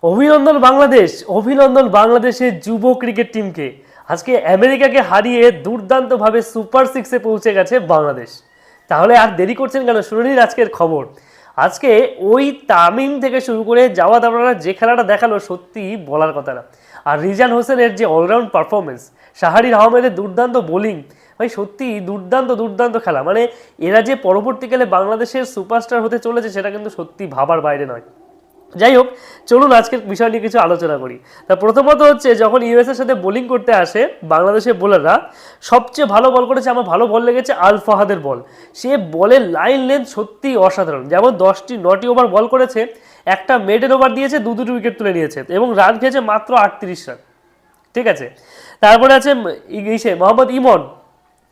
অভিনন্দন বাংলাদেশ, অভিনন্দন বাংলাদেশের যুব ক্রিকেট টিমকে। আজকে আমেরিকাকে হারিয়ে দুর্দান্তভাবে সুপার সিক্সে পৌঁছে গেছে বাংলাদেশ। তাহলে আর দেরি করছেন কেন, শুনে নিন আজকের খবর। আজকে ওই তামিম থেকে শুরু করে জাওয়াদ আবরারা যে খেলাটা দেখালো, সত্যি বলার কথা না। আর রিজান হোসেনের যে অলরাউন্ড পারফরমেন্স, শাহরিয়ার আহমেদের দুর্দান্ত বোলিং, ভাই সত্যি দুর্দান্ত দুর্দান্ত খেলা। মানে এরা যে পরবর্তীকালে বাংলাদেশের সুপারস্টার হতে চলেছে সেটা কিন্তু সত্যি ভাবার বাইরে নয়। যাই হোক, চলুন আজকের বিষয় নিয়ে কিছু আলোচনা করি। তা প্রথমত হচ্ছে, যখন ইউএসএর সাথে বোলিং করতে আসে বাংলাদেশের বোলাররা, সবচেয়ে ভালো বল করেছে, আমার ভালো বল লেগেছে আল ফাহাদের বল। সে বলের লাইন লেন্থ সত্যি অসাধারণ। যেমন 9টি ওভার বল করেছে, একটা মেডেন ওভার দিয়েছে, দুটি উইকেট তুলে নিয়েছে এবং রান খেয়েছে মাত্র 38 রান। ঠিক আছে, তারপরে আছে মোহাম্মদ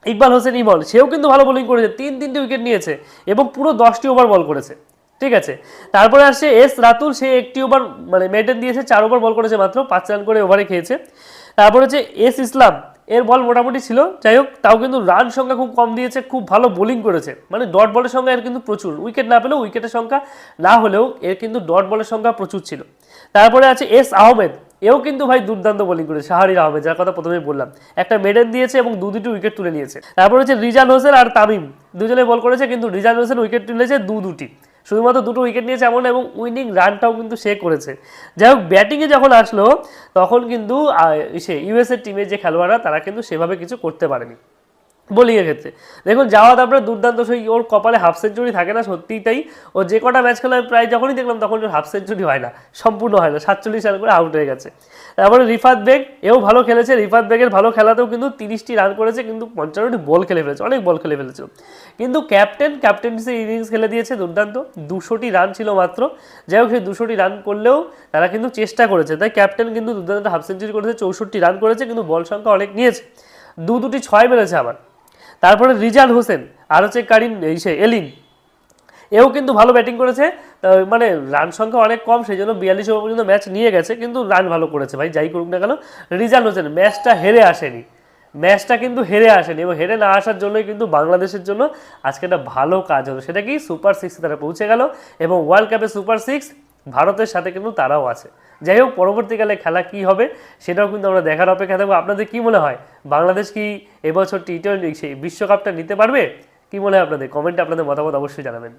ইকবাল হোসেন ইমন, সেও কিন্তু ভালো বোলিং করেছে, তিনটি উইকেট নিয়েছে এবং পুরো 10টি ওভার বল করেছে। ঠিক আছে, তারপরে আসছে এস রাতুল, সে একটি ওভার মেডেন দিয়েছে, 4 ওভার বল করেছে, মাত্র 5 রান করে ওভারে খেয়েছে। তারপরে হচ্ছে এস ইসলাম, এর বল মোটামুটি ছিল, যাই হোক তাও কিন্তু রান সংখ্যা খুব কম দিয়েছে, খুব ভালো বোলিং করেছে। মানে ডট বলের সংখ্যা এর কিন্তু প্রচুর, উইকেট না পেলেও উইকেটের সংখ্যা না হলেও এর কিন্তু ডট বলের সংখ্যা প্রচুর ছিল। তারপরে আছে এস আহমেদ, এও কিন্তু ভাই দুর্দান্ত বোলিং করেছে। শাহরিয়ার আহমেদ, যার কথা প্রথমেই বললাম, একটা মেডেন দিয়েছে এবং দুটি উইকেট তুলে নিয়েছে। তারপর হচ্ছে রিজান হোসেন আর তামিম, দুজনে বল করেছে, কিন্তু রিজান হোসেন উইকেট তুলেছে দুটি, শুধুমাত্র 2টো উইকেট নিয়েছে এমন, এবং উইনিং রানটাও কিন্তু সে করেছে। যাই হোক, ব্যাটিংয়ে যখন আসলো তখন কিন্তু ইউএসএর টিমের যে খেলোয়াড়রা তারা কিন্তু সেভাবে কিছু করতে পারেনি বোলিংয়ের ক্ষেত্রে। দেখুন জাওয়াদ আবরার দুর্দান্ত, সেই ওর কপালে হাফ সেঞ্চুরি থাকে না, সত্যিই তাই। ও যে কটা ম্যাচ খেলা প্রায় যখনই দেখলাম তখন ওর হাফ সেঞ্চুরি হয় না, সম্পূর্ণ হয় না, 47 রান করে আউট হয়ে গেছে। তারপরে রিফাত বেগ, এও ভালো খেলেছে। রিফাত বেগের ভালো খেলাতেও কিন্তু 30টি রান করেছে, কিন্তু 55টি বল খেলে ফেলেছে, অনেক বল খেলে ফেলেছে। কিন্তু ক্যাপ্টেন্সি ইনিংস খেলে দিয়েছে দুর্দান্ত, 200টি রান ছিল মাত্র। যাই হোক, সেই 200টি রান করলেও তারা কিন্তু চেষ্টা করেছে, তাই ক্যাপ্টেন কিন্তু দুর্দান্ত হাফ সেঞ্চুরি করেছে, 64 রান করেছে, কিন্তু বল সংখ্যা অনেক নিয়েছে, দুটি 6 মেরেছে আবার। তারপরে রিজান হোসেন আর হচ্ছে এলিন, এও কিন্তু ভালো ব্যাটিং করেছে। মানে রান সংখ্যা অনেক কম, সেই জন্য 42 ওভার পর্যন্ত ম্যাচ নিয়ে গেছে, কিন্তু রান ভালো করেছে ভাই, যাই করুক না কেন। রিজান হোসেন ম্যাচটা হেরে আসেনি, এবং হেরে না আসার জন্যই কিন্তু বাংলাদেশের জন্য আজকে একটা ভালো কাজ হলো। সেটা কি, সুপার সিক্সে তারা পৌঁছে গেল, এবং ওয়ার্ল্ড কাপে সুপার সিক্স ভারতের সাথে কিন্তু তারাও আছে। যাই হোক, পরবর্তীকালে খেলা কি হবে সেটাও কিন্তু আমরা দেখার অপেক্ষা থাকবো। আপনাদের কি মনে হয়, বাংলাদেশ কি এবছর টি-20 বিশ্বকাপটা নিতে পারবে? কি মনে হয় আপনাদের? কমেন্টে আপনাদের মতামত অবশ্যই জানাবেন।